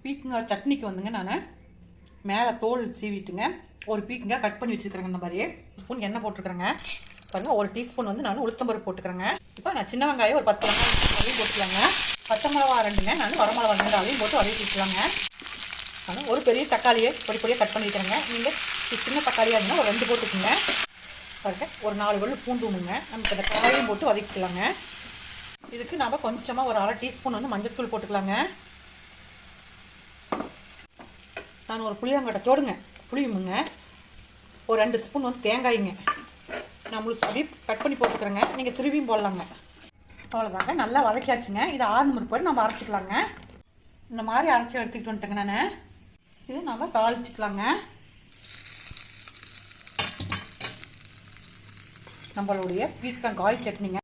பீக்கங்காய் சட்னிக்கு வந்துங்க நான் மேலே தோல் சீவிட்டுங்க ஒரு பீக்கங்காய் கட் பண்ணி வச்சுருக்கிறேங்க. இந்த மாதிரி ஸ்பூன் எண்ணெய் போட்டுருக்குறேங்க. பாருங்கள், ஒரு டீஸ்பூன் வந்து நான் உளுத்தம்பருப்பு போட்டுக்கிறேங்க. இப்போ நான் சின்ன வெங்காயம் ஒரு 10 வெங்காயம் அதையும் போட்டுக்கலாங்க. பச்சை மிளகா 2ங்க, நான் வர மிளகா 2 அதையும் போட்டு வதக்கிக்கலாங்க. ஆனால் ஒரு பெரிய தக்காளியை பொடியாக கட் பண்ணிக்கிறேங்க. நீங்கள் சின்ன தக்காளியாக இருந்தால் ஒரு 2 போட்டுக்குங்க. பாருங்க, ஒரு 4 வெள்ளு பூண்டு ஒன்றுங்க. நமக்கு அந்த காயையும் போட்டு வதக்கிக்கலாங்க. இதுக்கு நாம் கொஞ்சமாக ஒரு 1/2 டீஸ்பூன் வந்து மஞ்சள்தூள் போட்டுக்கலாங்க. நான் ஒரு புளியாங்கட்டத்தோடுங்க புளியுமுங்க ஒரு 2 ஸ்பூன் வந்து தேங்காய்ங்க நான் முழுசு அப்படியே கட் பண்ணி போட்டுக்கிறேங்க. நீங்கள் துருவியும் போடலாங்க. அவ்வளோதாங்க, நல்லா வதக்கியாச்சுங்க. இதை 6 முறுப்படி நம்ம அரைச்சிக்கலாங்க. இந்த மாதிரி அரைச்சி எடுத்துக்கிட்டு வந்துட்டேங்க நான். இது நம்ம தாளிச்சிக்கலாங்க. நம்மளுடைய பீக்கங்காய் சட்னிங்க.